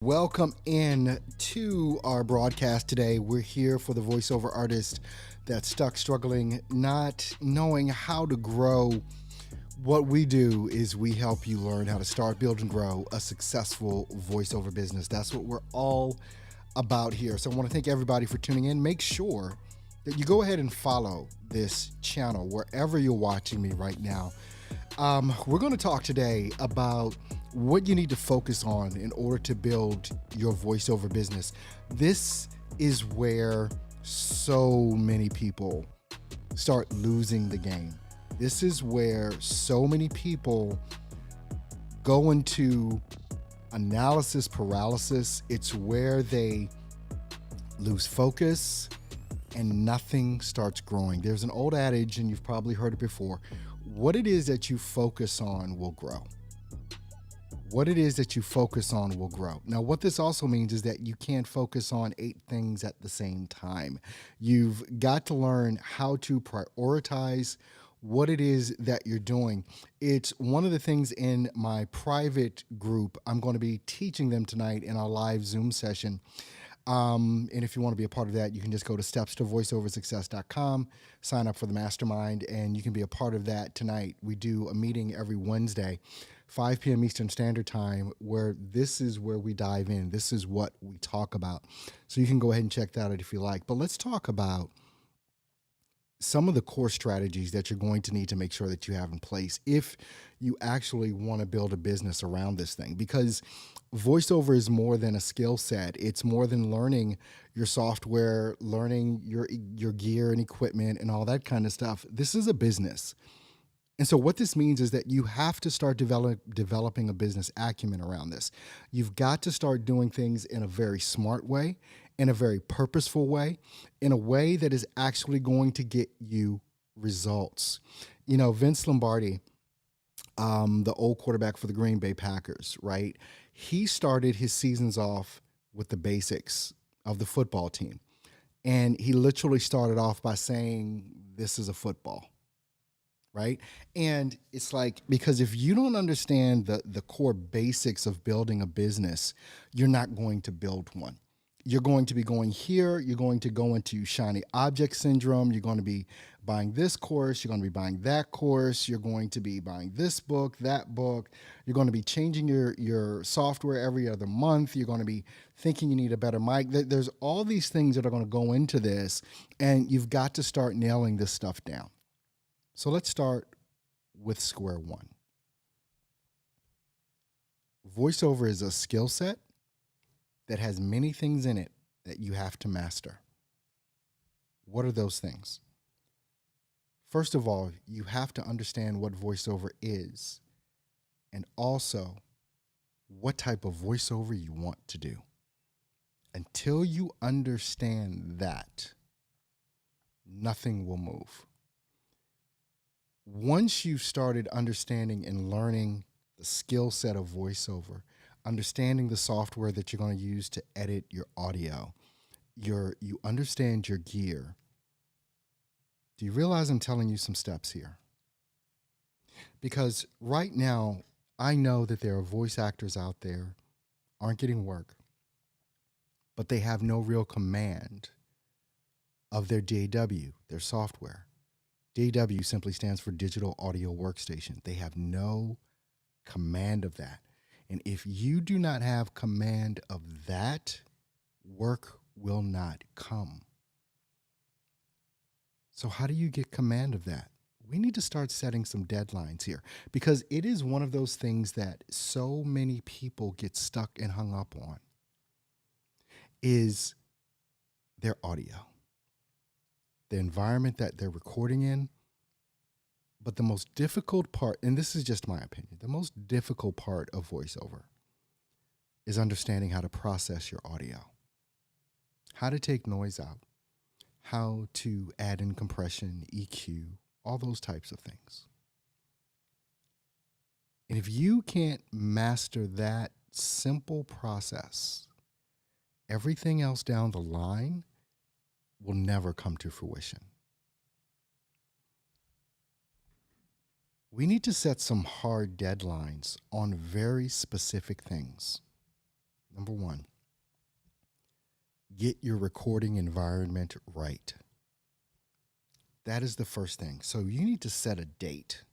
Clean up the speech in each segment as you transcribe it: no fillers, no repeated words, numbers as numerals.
Welcome in to our broadcast today. We're here for the voiceover artist that's stuck struggling, not knowing how to grow. What we do is we help you learn how to start, build, and grow a successful voiceover business. That's what we're all about here. So I want to thank everybody for tuning in. Make sure that you go ahead and follow this channel wherever you're watching me right now. We're going to talk today about what you need to focus on in order to build your voiceover business. This is where so many people start losing the game. This is where so many people go into analysis paralysis. It's where they lose focus and nothing starts growing. There's an old adage, and you've probably heard it before. What it is that you focus on will grow. What it is that you focus on will grow. Now, what this also means is that you can't focus on 8 things at the same time. You've got to learn how to prioritize what it is that you're doing. It's one of the things in my private group. I'm going to be teaching them tonight in our live Zoom session. And if you want to be a part of that, you can just go to stepstovoiceoversuccess.com, sign up for the mastermind, and you can be a part of that tonight. We do a meeting every Wednesday, 5 p.m. Eastern Standard Time, where this is where we dive in. This is what we talk about. So you can go ahead and check that out if you like. But let's talk about some of the core strategies that you're going to need to make sure that you have in place if you actually want to build a business around this thing. Because voiceover is more than a skill set. It's more than learning your software, learning your gear and equipment and all that kind of stuff. This is a business. And so what this means is that you have to start developing a business acumen around this. You've got to start doing things in a very smart way, in a very purposeful way, in a way that is actually going to get you results. You know, Vince Lombardi, the old quarterback for the Green Bay Packers, right? He started his seasons off with the basics of the football team. And he literally started off by saying, "This is a football." Right? And it's like, because if you don't understand the core basics of building a business, you're not going to build one. You're going to be going here, you're going to go into shiny object syndrome, you're going to be buying this course, you're going to be buying that course, you're going to be buying this book, that book, you're going to be changing your software every other month, you're going to be thinking you need a better mic. There's all these things that are going to go into this, and you've got to start nailing this stuff down. So let's start with square one. Voiceover is a skill set that has many things in it that you have to master. What are those things? First of all, you have to understand what voiceover is, and also what type of voiceover you want to do. Until you understand that, nothing will move. Once you've started understanding and learning the skill set of voiceover, understanding the software that you're going to use to edit your audio, you understand your gear. Do you realize I'm telling you some steps here? Because right now, I know that there are voice actors out there aren't getting work, but they have no real command of their DAW, their software. DAW simply stands for Digital Audio Workstation. They have no command of that. And if you do not have command of that, work will not come. So how do you get command of that? We need to start setting some deadlines here, because it is one of those things that so many people get stuck and hung up on, is their audio, the environment that they're recording in. But the most difficult part, and this is just my opinion, the most difficult part of voiceover is understanding how to process your audio, how to take noise out, how to add in compression, EQ, all those types of things. And if you can't master that simple process, everything else down the line will never come to fruition. We need to set some hard deadlines on very specific things. Number one, get your recording environment right. That is the first thing. So you need to set a date.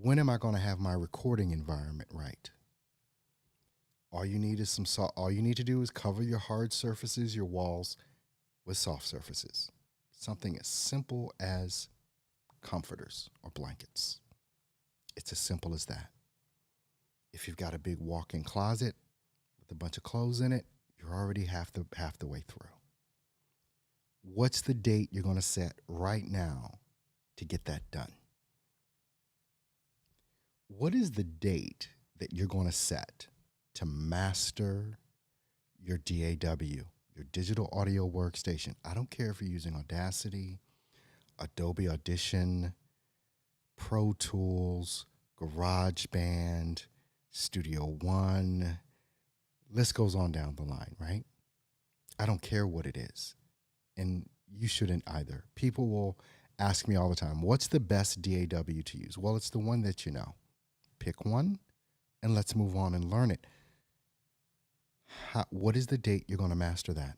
When am I going to have my recording environment right? All you need is all you need to do is cover your hard surfaces, your walls, with soft surfaces. Something as simple as comforters or blankets. It's as simple as that. If you've got a big walk-in closet with a bunch of clothes in it, you're already half the way through. What's the date you're going to set right now to get that done? What is the date that you're going to set to master your DAW, your digital audio workstation? I don't care if you're using Audacity, Adobe Audition, Pro Tools, GarageBand, Studio One. List goes on down the line, right? I don't care what it is. And you shouldn't either. People will ask me all the time, what's the best DAW to use? Well, it's the one that you know. Pick one and let's move on and learn it. What is the date you're going to master that?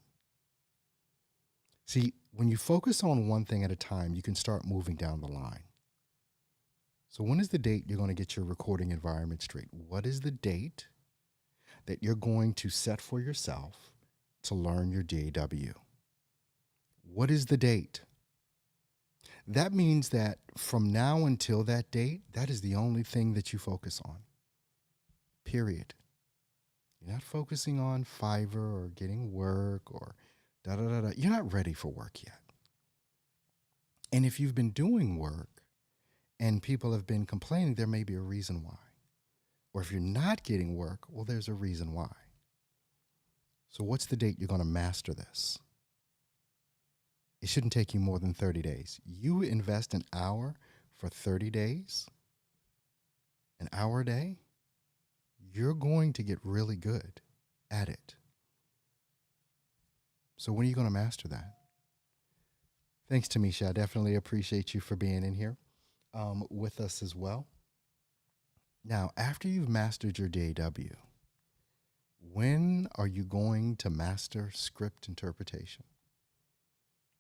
See, when you focus on one thing at a time, you can start moving down the line. So when is the date you're going to get your recording environment straight? What is the date that you're going to set for yourself to learn your DAW? What is the date? That means that from now until that date, that is the only thing that you focus on. Period. You're not focusing on Fiverr or getting work or da-da-da-da. You're not ready for work yet. And if you've been doing work and people have been complaining, there may be a reason why. Or if you're not getting work, well, there's a reason why. So what's the date you're going to master this? It shouldn't take you more than 30 days. You invest an hour for 30 days, an hour a day, you're going to get really good at it. So when are you going to master that? Thanks, Tamisha. I definitely appreciate you for being in here with us as well. Now, after you've mastered your DAW, when are you going to master script interpretation?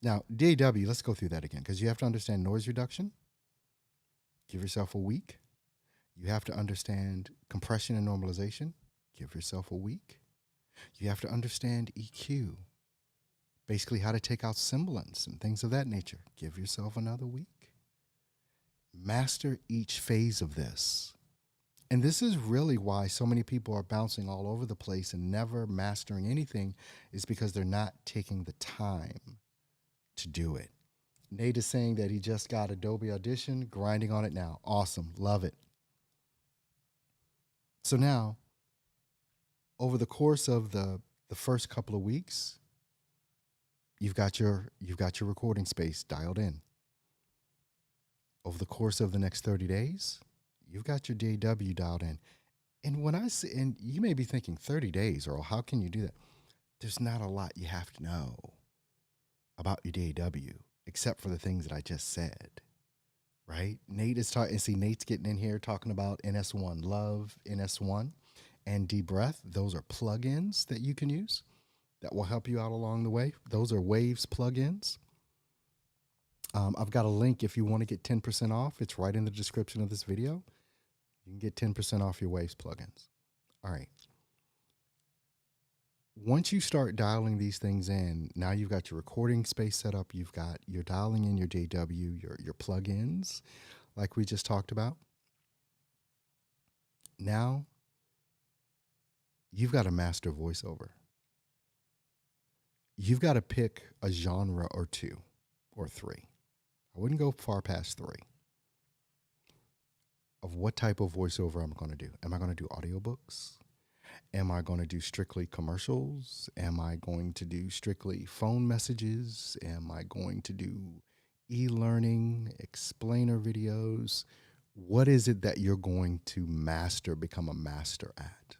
Now, DAW, let's go through that again, because you have to understand noise reduction. Give yourself a week. You have to understand compression and normalization. Give yourself a week. You have to understand EQ, basically how to take out sibilance and things of that nature. Give yourself another week. Master each phase of this. And this is really why so many people are bouncing all over the place and never mastering anything, is because they're not taking the time to do it. Nate is saying that he just got Adobe Audition, grinding on it now. Awesome. Love it. So now, over the course of the first couple of weeks, you've got your recording space dialed in. Over the course of the next 30 days, you've got your DAW dialed in. And when I say, and you may be thinking 30 days, Earl, how can you do that? There's not a lot you have to know about your DAW, except for the things that I just said, right? Nate is talking, see, Nate's getting in here talking about NS1 Love, NS1, and Deep Breath. Those are plugins that you can use that will help you out along the way. Those are Waves plugins. I've got a link if you want to get 10% off. It's right in the description of this video. You can get 10% off your Waves plugins. All right. Once you start dialing these things in, now you've got your recording space set up. You're dialing in your DAW, your plugins, like we just talked about. Now you've got to master voiceover. You've got to pick a genre or two or three. I wouldn't go far past three. Of what type of voiceover I'm going to do. Am I going to do audiobooks? Am I going to do strictly commercials? Am I going to do strictly phone messages? Am I going to do e-learning, explainer videos? What is it that you're going to master, become a master at?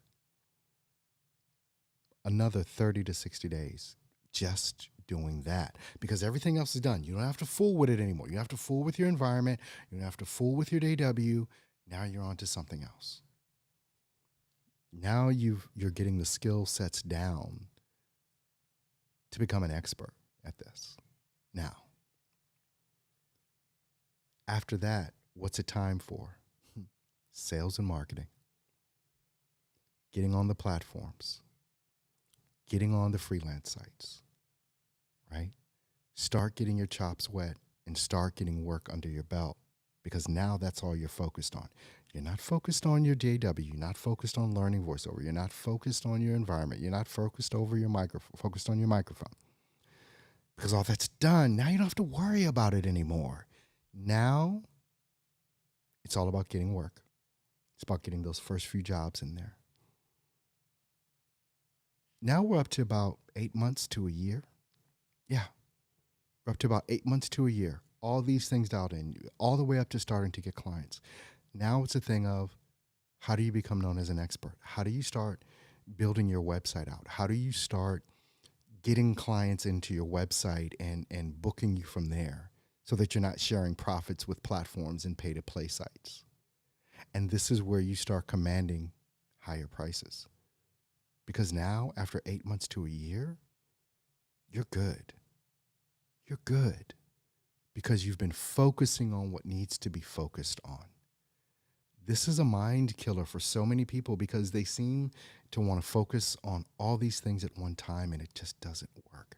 Another 30 to 60 days, just doing that, because everything else is done. You don't have to fool with it anymore. You don't have to fool with your environment. You don't have to fool with your DAW. Now you're on to something else. Now you're getting the skill sets down to become an expert at this. Now, after that, what's it time for? Sales and marketing. Getting on the platforms. Getting on the freelance sites, right? Start getting your chops wet and start getting work under your belt, because now that's all you're focused on. You're not focused on your JW. You're not focused on learning voiceover. You're not focused on your environment. You're not focused on your microphone. Because all that's done, now you don't have to worry about it anymore. Now it's all about getting work. It's about getting those first few jobs in there. Now we're up to about 8 months to a year. Yeah, we're up to about 8 months to a year. All these things dialed in, all the way up to starting to get clients. Now it's a thing of, how do you become known as an expert? How do you start building your website out? How do you start getting clients into your website and booking you from there, so that you're not sharing profits with platforms and pay-to-play sites? And this is where you start commanding higher prices. Because now, after 8 months to a year, you're good. You're good. Because you've been focusing on what needs to be focused on. This is a mind killer for so many people, because they seem to want to focus on all these things at one time, and it just doesn't work.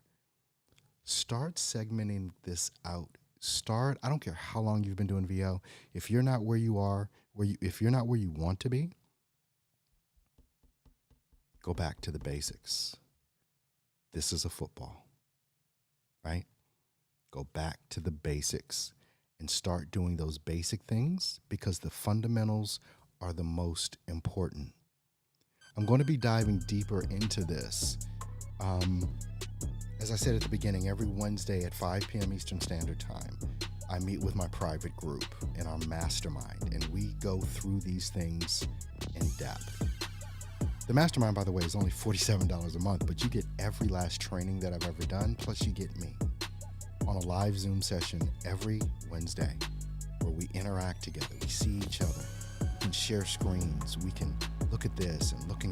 Start segmenting this out. I don't care how long you've been doing VO. If you're not where you are, if you're not where you want to be, go back to the basics. This is a football, right? Go back to the basics and start doing those basic things, because the fundamentals are the most important. I'm going to be diving deeper into this. As I said at the beginning, every Wednesday at 5 p.m. Eastern Standard Time, I meet with my private group in our mastermind, and we go through these things in depth. The mastermind, by the way, is only $47 a month, but you get every last training that I've ever done, plus you get me on a live Zoom session every Wednesday, where we interact together. We see each other. We can share screens. We can look at this and look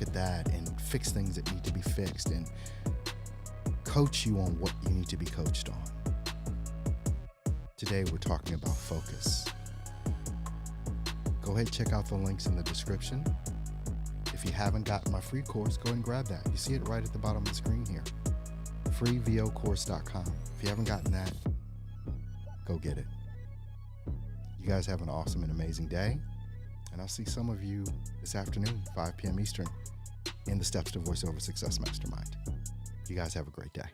at that, and fix things that need to be fixed, and coach you on what you need to be coached on. Today, we're talking about focus. Go ahead and check out the links in the description. If you haven't gotten my free course, go ahead and grab that. You see it right at the bottom of the screen here. freevocourse.com. If you haven't gotten that, go get it. You guys have an awesome and amazing day, and I'll see some of you this afternoon, 5 p.m. Eastern, in the Steps to Voiceover Success Mastermind. You guys have a great day.